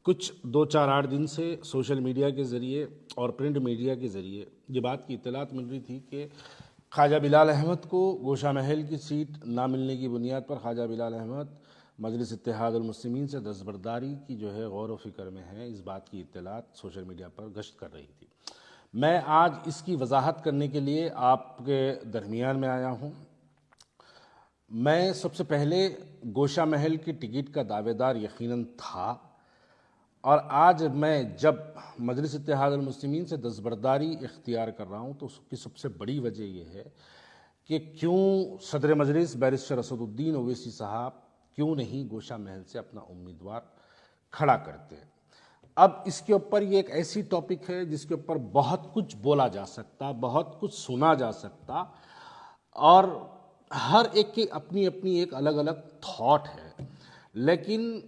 कुछ 2-4-8 दिन से सोशल मीडिया के ज़रिए और प्रिंट मीडिया के ज़रिए ये बात की इत्तलात मिल रही थी कि ख्वाजा बिलाल अहमद को गोशा महल की सीट ना मिलने की बुनियाद पर ख्वाजा बिलाल अहमद मजलिस इत्तेहादुल मुस्लिमीन से दस्तबरदारी की जो है गौर व फिक्र में है। इस बात की इत्तलात सोशल मीडिया पर गश्त कर रही थी। मैं आज इसकी वजाहत करने के लिए आपके दरमियान में आया हूँ। मैं सबसे पहले गोशा महल की टिकट का दावेदार यकीनन था, और आज मैं जब मजलिस इत्तेहादुल मुस्लिमीन से दस्तबरदारी इख्तियार कर रहा हूँ तो उसकी सबसे बड़ी वजह यह है कि क्यों सदर मजलिस बैरिस्टर असदुद्दीन ओवैसी साहब क्यों नहीं गोशा महल से अपना उम्मीदवार खड़ा करते। अब इसके ऊपर ये एक ऐसी टॉपिक है जिसके ऊपर बहुत कुछ बोला जा सकता, बहुत कुछ सुना जा सकता, और हर एक की अपनी अपनी एक अलग अलग थॉट है। लेकिन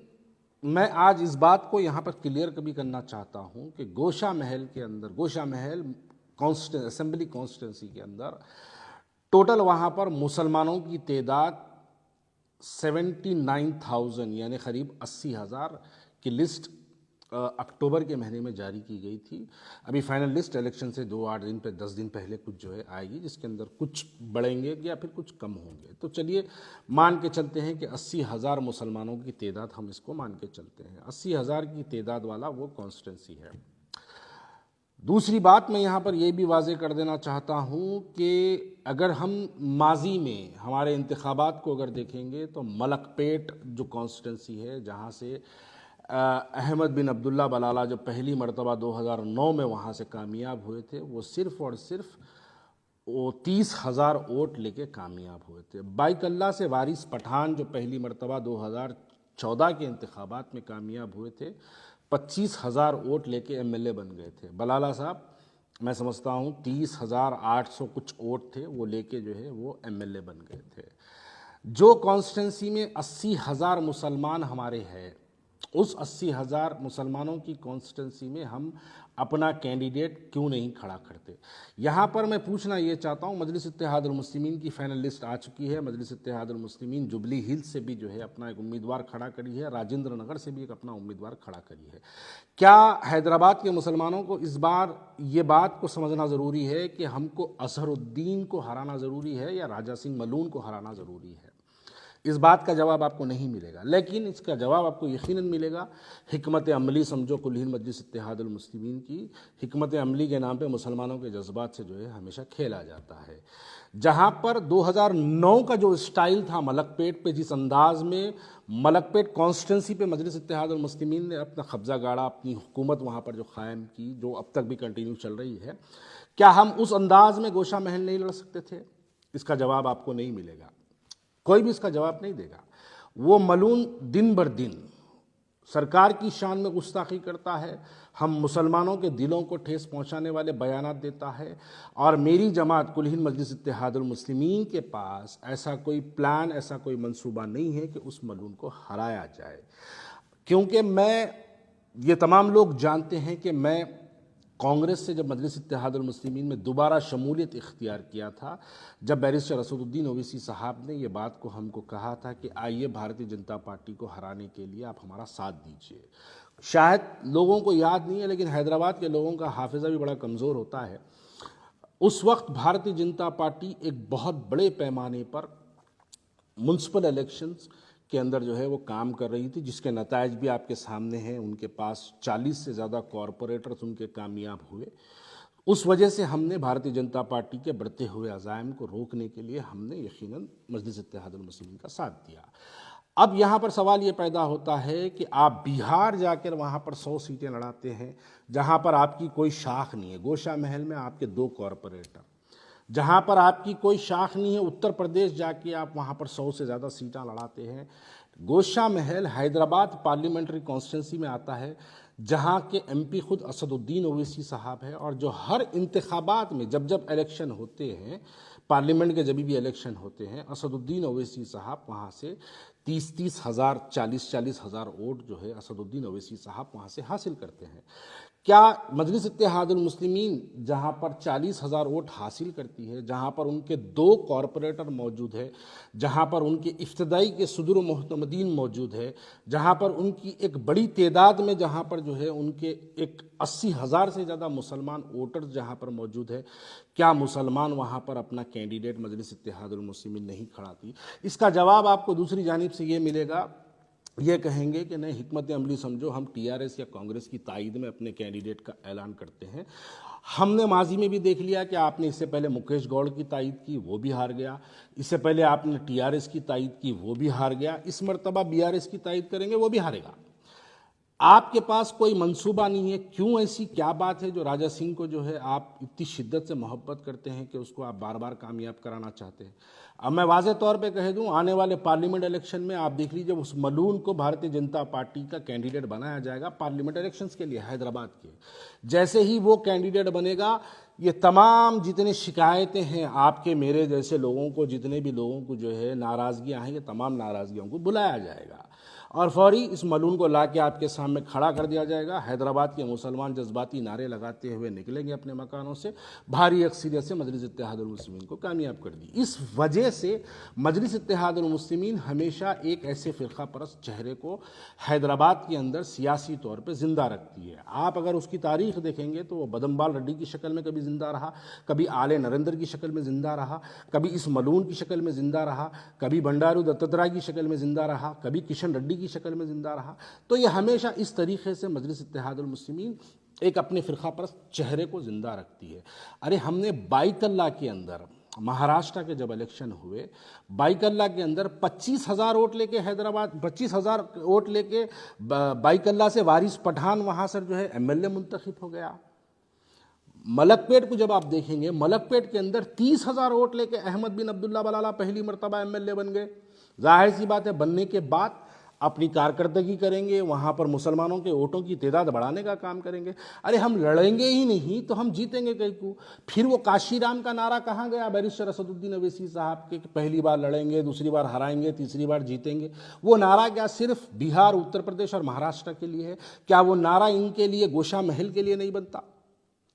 मैं आज इस बात को यहाँ पर क्लियर कभी करना चाहता हूँ कि गोशा महल के अंदर, गोशा महल असेंबली कॉन्स्टिट्यूंसी के अंदर टोटल वहाँ पर मुसलमानों की तादाद 79,000 यानी करीब 80,000 की लिस्ट अक्टूबर के महीने में जारी की गई थी। अभी फाइनल लिस्ट इलेक्शन से 2-8 दिन पे 10 दिन पहले कुछ जो है आएगी, जिसके अंदर कुछ बढ़ेंगे या फिर कुछ कम होंगे। तो चलिए मान के चलते हैं कि 80,000 मुसलमानों की तादाद, हम इसको मान के चलते हैं 80,000 की तादाद वाला वो कॉन्स्टिट्यूंसी है। दूसरी बात मैं यहाँ पर यह भी वाजे कर देना चाहता हूँ कि अगर हम माजी में हमारे इंतखाबात को अगर देखेंगे तो मलकपेट जो कॉन्स्टिट्यूंसी है, जहाँ से अहमद बिन अब्दुल्ला बलाला जो पहली मरतबा 2009 में वहाँ से कामयाब हुए थे, वो सिर्फ़ और सिर्फ वो 30,000 वोट लेके कामयाब हुए थे। बाइकल्ला से वारिस पठान जो पहली मरतबा 2014 के इंतखाबात में कामयाब हुए थे, 25,000 वोट लेके एमएलए बन गए थे। बलाला साहब मैं समझता हूँ 30,800 कुछ वोट थे, वो लेके जो है वो एमएलए बन गए थे। जो कॉन्स्टिट्यूंसी में 80,000 मुसलमान हमारे हैं, उस 80,000 मुसलमानों की कॉन्स्टिट्यूंसी में हम अपना कैंडिडेट क्यों नहीं खड़ा करते। यहाँ पर मैं पूछना ये चाहता हूँ, मजलिस इत्तेहादुल मुस्लिमीन की फाइनल लिस्ट आ चुकी है। मजलिस इत्तेहादुल मुस्लिमीन जुबली हिल्स से भी जो है अपना एक उम्मीदवार खड़ा करी है, राजेंद्र नगर से भी एक अपना उम्मीदवार खड़ा करी है। क्या हैदराबाद के मुसलमानों को इस बार ये बात को समझना ज़रूरी है कि हमको अजहरुद्दीन को हराना ज़रूरी है या राजा सिंह मलून को हराना ज़रूरी है? इस बात का जवाब आपको नहीं मिलेगा, लेकिन इसका जवाब आपको यकीनन मिलेगा। हिकमत अमली समझो कुल मजलिस इत्तेहादुल मुस्लिमीन की हिकमत अमली के नाम पे मुसलमानों के जज्बात से जो है हमेशा खेला जाता है। जहाँ पर 2009 का जो स्टाइल था मलकपेट पे, जिस अंदाज में मलकपेट कॉन्स्टिट्यूंसी पे मजलिस इत्तेहादुल मुस्लिमीन ने अपना कब्जा गाड़ा, अपनी हुकूमत वहाँ पर जो कायम की, जो अब तक भी कंटिन्यू चल रही है, क्या हम उस अंदाज में गोशा महल नहीं लड़ सकते थे? इसका जवाब आपको नहीं मिलेगा, कोई भी इसका जवाब नहीं देगा। वो मलून दिन बर दिन सरकार की शान में गुस्ताखी करता है, हम मुसलमानों के दिलों को ठेस पहुंचाने वाले बयानात देता है, और मेरी जमात कुल हिंद मजलिस इत्तेहादुल मुस्लिमीन के पास ऐसा कोई प्लान, ऐसा कोई मंसूबा नहीं है कि उस मलून को हराया जाए। क्योंकि ये तमाम लोग जानते हैं कि मैं कांग्रेस से जब मजलिस इत्तेहादुल मुस्लिमीन में दोबारा शमूलियत इख्तियार किया था, जब बैरिस्टर असदुद्दीन ओवैसी साहब ने ये बात को हमको कहा था कि आइए भारतीय जनता पार्टी को हराने के लिए आप हमारा साथ दीजिए। शायद लोगों को याद नहीं है, लेकिन हैदराबाद के लोगों का हाफिज़ा भी बड़ा कमज़ोर होता है। उस वक्त भारतीय जनता पार्टी एक बहुत बड़े पैमाने पर म्युनिसिपल इलेक्शंस के अंदर जो है वो काम कर रही थी, जिसके नतायज भी आपके सामने हैं। उनके पास 40 से ज़्यादा कॉरपोरेटर्स उनके कामयाब हुए। उस वजह से हमने भारतीय जनता पार्टी के बढ़ते हुए अज़ाइम को रोकने के लिए हमने यकीनन मजलिस इत्तेहादुल मुस्लिमीन का साथ दिया। अब यहाँ पर सवाल ये पैदा होता है कि आप बिहार जाकर वहाँ पर 100 सीटें लड़ाते हैं, जहाँ पर आपकी कोई शाख नहीं है। गोशा महल में आपके 2 कॉरपोरेटर, जहाँ पर आपकी कोई शाख नहीं है। उत्तर प्रदेश जाके आप वहाँ पर 100 से ज़्यादा सीटें लड़ाते हैं। गोशा महल हैदराबाद पार्लियामेंट्री कॉन्स्टिट्यूंसी में आता है, जहाँ के एमपी खुद असदुद्दीन ओवैसी साहब हैं, और जो हर इंतखाबात में जब जब इलेक्शन होते हैं, पार्लियामेंट के जब भी इलेक्शन होते हैं, असदुद्दीन ओवैसी साहब वहाँ से 30-30 हज़ार, 40-40 हज़ार वोट जो है असदुद्दीन ओवैसी साहब वहाँ से हासिल करते हैं। क्या मजलिस इत्तेहादुल मुस्लिमीन जहाँ पर 40,000 वोट हासिल करती है, जहाँ पर उनके 2 कॉरपोरेटर मौजूद है, जहाँ पर उनके इफ्तदाई के सदर मोहतमदीन मौजूद है, जहाँ पर उनकी एक बड़ी तादाद में जहाँ पर जो है उनके एक 80,000 से ज़्यादा मुसलमान वोटर्स जहाँ पर मौजूद है, क्या मुसलमान वहाँ पर अपना कैंडिडेट मजलिस इत्तेहादुल मुस्लिमीन नहीं खड़ाती? इसका जवाब आपको दूसरी जानिब से ये मिलेगा, ये कहेंगे कि नहीं, हिकमत अमली समझो, हम टीआरएस या कांग्रेस की तायद में अपने कैंडिडेट का ऐलान करते हैं। हमने माजी में भी देख लिया कि आपने इससे पहले मुकेश गौड़ की तायद की, वो भी हार गया। इससे पहले आपने टीआरएस की तायद की, वो भी हार गया। इस मरतबा बीआरएस की तायद करेंगे, वो भी हारेगा। आपके पास कोई मंसूबा नहीं है। क्यों? ऐसी क्या बात है जो राजा सिंह को जो है आप इतनी शिद्दत से मोहब्बत करते हैं कि उसको आप बार बार कामयाब कराना चाहते हैं? अब मैं वाज़े तौर पे कह दूं, आने वाले पार्लियामेंट इलेक्शन में आप देख लीजिए, उस मलून को भारतीय जनता पार्टी का कैंडिडेट बनाया जाएगा पार्लियामेंट इलेक्शंस के लिए हैदराबाद के। जैसे ही वो कैंडिडेट बनेगा, ये तमाम जितनी शिकायतें हैं आपके मेरे जैसे लोगों को, जितने भी लोगों को जो है नाराज़गियाँ हैं, ये तमाम नाराज़गियों को बुलाया जाएगा और फौरी इस मलून को ला के आपके सामने खड़ा कर दिया जाएगा। हैदराबाद के मुसलमान जज्बाती नारे लगाते हुए निकलेंगे अपने मकानों से, भारी अक्सरियत से मजलिस इत्तेहादुल मुस्लिमीन को कामयाब कर दी। इस वजह से मजलिस इत्तेहादुल मुस्लिमीन हमेशा एक ऐसे फ़िरका परस्त चेहरे को हैदराबाद के अंदर सियासी तौर पर ज़िंदा रखती है। आप अगर उसकी तारीख देखेंगे तो वो बदमबाल रेड्डी की शक्ल में कभी ज़िंदा रहा, कभी आले नरेंद्र की शक्ल में ज़िंदा रहा, कभी इस मलून की शक्ल में ज़िंदा रहा, कभी बंडारू दत्तात्रेय की शक्ल में ज़िंदा रहा, कभी किशन रेड्डी की शक्ल में जिंदा रहा। तो ये हमेशा इस तरीके से मजलिस इत्तेहादुल मुस्लिमीन एक अपने फ़िरका परस्त चेहरे को जिंदा रखती है। अरे हमने बाइतल्ला के अंदर, महाराष्ट्र के जब इलेक्शन हुए, बाइकल्ला के अंदर 25,000 वोट लेके हैदराबाद, 25,000 वोट लेके बाइकल्ला से वारिस पठान वहाँ से जो है एमएलए मुंतखब हो गया। मलकपेट को जब आप देखेंगे, मलकपेट के अंदर 30,000 वोट लेके अहमद बिन अब्दुल्ला बलाला पहली मरतबा एमएलए बन गए। जाहिर सी बात है, बनने के बाद अपनी कारकर्दगी करेंगे, वहाँ पर मुसलमानों के वोटों की तादाद बढ़ाने का काम करेंगे। अरे हम लड़ेंगे ही नहीं तो हम जीतेंगे कहीं को? फिर वो काशीराम का नारा कहाँ गया बैरिस्टर असदुद्दीन ओवैसी साहब के, पहली बार लड़ेंगे, दूसरी बार हराएंगे, तीसरी बार जीतेंगे? वो नारा क्या सिर्फ बिहार, उत्तर प्रदेश और महाराष्ट्र के लिए है? क्या वो नारा इनके लिए, गोशा महल के लिए नहीं बनता?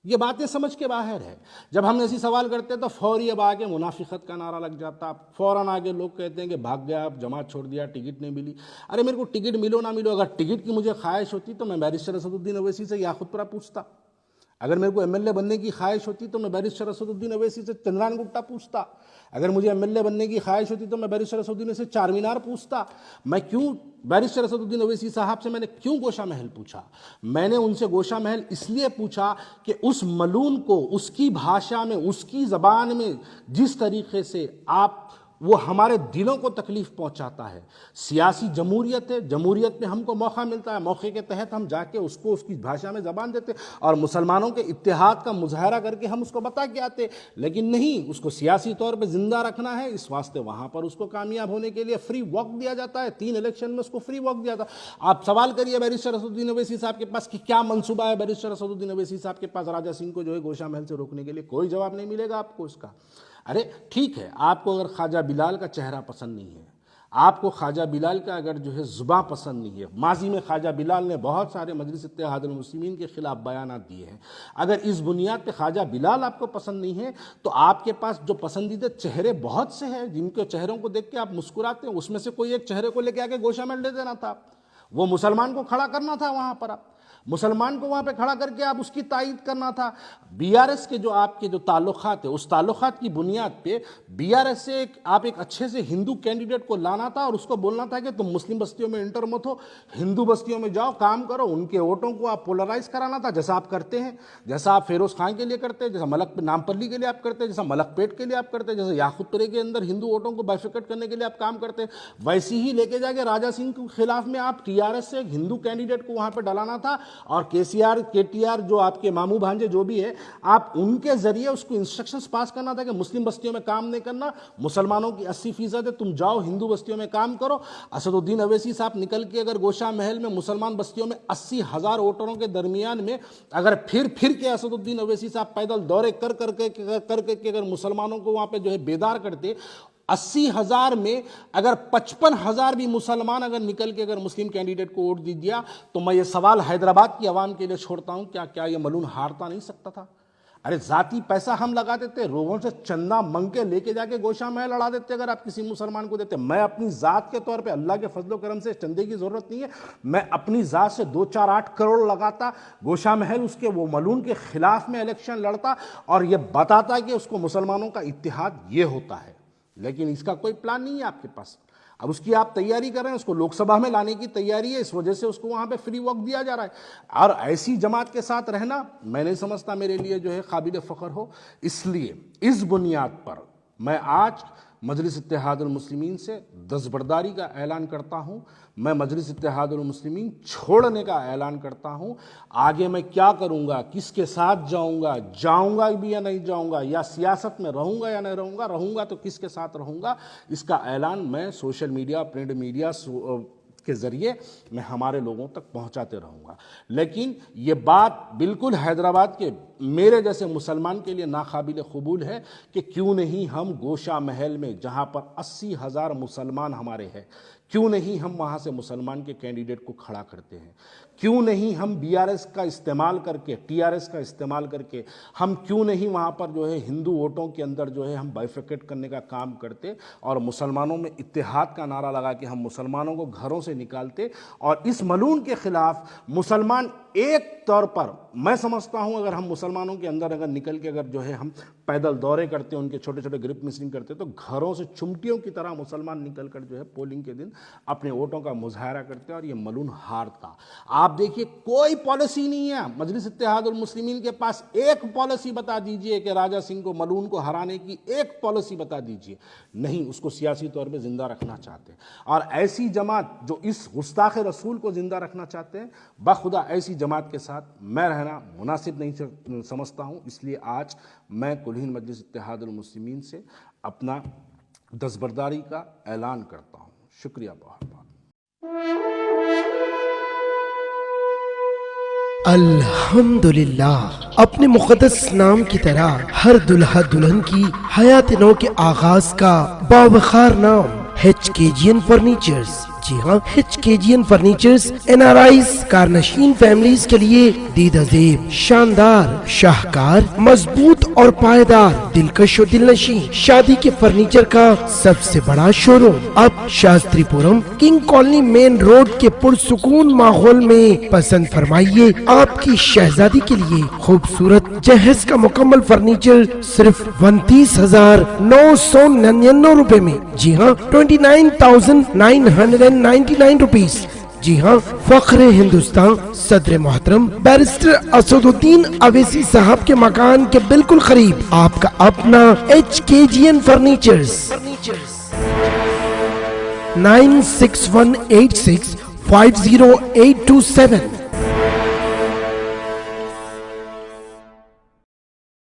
ये बातें समझ के बाहर है। जब हम ऐसी सवाल करते हैं तो फौरी अब आगे मुनाफिकत का नारा लग जाता, फौरन आगे लोग कहते हैं कि भाग गया, आप जमात छोड़ दिया, टिकट नहीं मिली। अरे मेरे को टिकट मिलो ना मिलो, अगर टिकट की मुझे ख्वाहिश होती तो मैं बैरिस्टर असदुद्दीन ओवैसी से याखुतपुरा पूछता। अगर मेरे को एमएलए बनने की ख्वाहिश होती तो मैं बैरिस्टर असदुद्दीन ओवैसी से चंद्रान गुट्टा पूछता। अगर मुझे एमएलए बनने की ख्वाहिश होती तो मैं बैरिस्टर असदुद्दीन से चार मीनार पूछता। मैं क्यों बैरिस्टर असदुद्दीन ओवैसी साहब से मैंने क्यों गोशा महल पूछा? मैंने उनसे गोशा महल इसलिए पूछा कि उस मलून को उसकी भाषा में, उसकी ज़बान में जिस तरीके से आप, वो हमारे दिलों को तकलीफ पहुंचाता है। सियासी जमहूरियत है, जमहूरियत में हमको मौका मिलता है, मौके के तहत हम जाके उसको उसकी भाषा में ज़बान देते और मुसलमानों के इत्तेहाद का मुजाहरा करके हम उसको बता के आते। लेकिन नहीं, उसको सियासी तौर पे ज़िंदा रखना है, इस वास्ते वहाँ पर उसको कामयाब होने के लिए फ्री वॉक दिया जाता है। 3 इलेक्शन में उसको फ्री वॉक दिया था। आप सवाल करिए बैरिस्टर असदुद्दीन ओवैसी साहब के पास कि क्या मंसूबा है बैरिस्टर असदुद्दीन ओवैसी साहब के पास राजा सिंह को जो है गोशा महल से रोकने के लिए? कोई जवाब नहीं मिलेगा आपको उसका। अरे ठीक है, आपको अगर ख्वाजा बिलाल का चेहरा पसंद नहीं है, आपको ख्वाजा बिलाल का अगर जो है ज़ुबान पसंद नहीं है, माजी में ख्वाजा बिलाल ने बहुत सारे मजलिस इत्तेहादुल मुस्लिमीन के खिलाफ बयानात दिए हैं, अगर इस बुनियाद पे ख्वाजा बिलाल आपको पसंद नहीं है तो आपके पास जो पसंदीदा चेहरे बहुत से हैं जिनके चेहरों को देख के आप मुस्कुराते हैं, उसमें से कोई एक चेहरे को लेके आके गोशा महल ले देना था। वो मुसलमान को खड़ा करना था वहाँ पर, आप मुसलमान को वहाँ पे खड़ा करके आप उसकी तायद करना था। बीआरएस के जो आपके जो ताल्लुकात है, उस ताल्लुकात की बुनियाद पे बीआरएस से आप एक अच्छे से हिंदू कैंडिडेट को लाना था और उसको बोलना था कि तुम मुस्लिम बस्तियों में इंटर मत हो, हिंदू बस्तियों में जाओ, काम करो, उनके वोटों को आप पोलराइज कराना था, जैसा आप करते हैं, जैसा आप फेरोज खान के लिए करते हैं, जैसा नामपल्ली के लिए आप करते हैं, जैसा मलकपेट के लिए आप करते हैं, जैसे याकूतपुरे के अंदर हिंदू वोटों को बाइफिकेट करने के लिए आप काम करते हैं, वैसी ही लेके जाके राजा सिंह के खिलाफ में आप टीआरएस से एक हिंदू कैंडिडेट को वहाँ पर डलाना था और केटीआर जो आपके मामू भांजे जो भी है, आप उनके जरिए उसको इंस्ट्रक्शंस पास करना था कि मुस्लिम बस्तियों में काम नहीं करना, मुसलमानों की 80% है, तुम जाओ हिंदू बस्तियों में काम करो। असदुद्दीन ओवैसी साहब निकल के अगर गोशा महल में मुसलमान बस्तियों में 80,000 वोटरों के दरमियान में अगर फिर के असदुद्दीन ओवैसी साहब पैदल दौरे कर करके अगर मुसलमानों को वहाँ पे जो है बेदार करते, 80,000 में अगर 55,000 भी मुसलमान अगर निकल के अगर मुस्लिम कैंडिडेट को वोट दे दिया तो मैं ये सवाल हैदराबाद की आवाम के लिए छोड़ता हूं, क्या ये मलून हारता नहीं सकता था? अरे जाती पैसा हम लगा देते, लोगों से चंदा मंग के लेके जाके गोशा महल लड़ा देते अगर आप किसी मुसलमान को देते। मैं अपनी जात के तौर पे अल्लाह के फजलो करम से चंदे की जरूरत नहीं है, मैं अपनी जात से 2, 4, 8 करोड़ लगाता, गोशा महल उसके वो मलून के खिलाफ में इलेक्शन लड़ता और ये बताता कि उसको मुसलमानों का इत्तेहाद ये होता है। लेकिन इसका कोई प्लान नहीं है आपके पास। अब उसकी आप तैयारी कर रहे हैं, उसको लोकसभा में लाने की तैयारी है, इस वजह से उसको वहां पे फ्री वॉक दिया जा रहा है। और ऐसी जमात के साथ रहना मैं नहीं समझता मेरे लिए जो है काबिल फ़ख्र हो। इसलिए इस बुनियाद पर मैं आज मजलिस इत्तेहादुल मुस्लिमीन से दस्तबरदारी का ऐलान करता हूं। मैं मजलिस इत्तेहादुल मुस्लिमीन छोड़ने का ऐलान करता हूं। आगे मैं क्या करूंगा, किसके साथ जाऊंगा भी या नहीं जाऊंगा, या सियासत में रहूंगा या नहीं रहूंगा तो किसके साथ रहूंगा, इसका ऐलान मैं सोशल मीडिया, प्रिंट मीडिया के ज़रिए मैं हमारे लोगों तक पहुंचाते रहूंगा। लेकिन ये बात बिल्कुल हैदराबाद के मेरे जैसे मुसलमान के लिए नाकाबिल कबूल है कि क्यों नहीं हम गोशा महल में, जहां पर 80,000 मुसलमान हमारे हैं, क्यों नहीं हम वहां से मुसलमान के कैंडिडेट को खड़ा करते हैं? क्यों नहीं हम बीआरएस का इस्तेमाल करके, टीआरएस का इस्तेमाल करके हम क्यों नहीं वहाँ पर जो है हिंदू वोटों के अंदर जो है हम बाइफिकेट करने का काम करते और मुसलमानों में इत्तेहाद का नारा लगा के हम मुसलमानों को घरों से निकालते और इस मलून के खिलाफ मुसलमान एक तौर पर, मैं समझता हूं अगर हम मुसलमानों के अंदर अगर निकल के अगर जो है हम पैदल दौरे करते, उनके छोटे छोटे ग्रुप मिसिंग करते, तो घरों से चुमटियों की तरह मुसलमान निकल कर जो है पोलिंग के दिन अपने वोटों का मुजाहरा करते और ये मलून हारता। आप देखिए कोई पॉलिसी नहीं है मजलिस इत्तेहादुल मुस्लिमीन के पास। एक पॉलिसी बता दीजिए कि राजा सिंह को, मलून को हराने की एक पॉलिसी बता दीजिए। नहीं, उसको सियासी तौर पर जिंदा रखना चाहते हैं। और ऐसी जमात जो इस गुस्ताखे रसूल को जिंदा रखना चाहते हैं, बखुदा ऐसी जमात के साथ मैं रहना मुनासिब नहीं समझता हूं। इसलिए आज मैं कुल-हिंद मजलिस इत्तेहादुल मुस्लिमीन से अपना दस्तबरदारी का ऐलान करता हूं। शुक्रिया बहुत बहुत। अल्हम्दुलिल्लाह, अपने मुक़द्दस नाम की तरह हर दुल्हा दुल्हन की हयात नौ के आगाज का बावखार नाम HKGN फर्नीचर्स। जी हाँ, HKGN फर्नीचर्स NRIs कारनशीन फैमिलीज के लिए दीदाजेब, शानदार, शाहकार, मजबूत और पायदार, दिलकश और दिलनशीं शादी के फर्नीचर का सबसे बड़ा शोरूम अब Shastripuram king colony main road के पुरसुकून माहौल में। पसंद फरमाइए आपकी शहजादी के लिए खूबसूरत जहेज का मुकम्मल फर्नीचर सिर्फ 29,999 रुपए में। जी हाँ, 29,999 रुपीज। जी हाँ, फख्र हिंदुस्तान सदर मोहतरम बैरिस्टर असदुद्दीन अवैसी साहब के मकान के बिल्कुल करीब आपका अपना HKGN फर्नीचर्स। 9618650827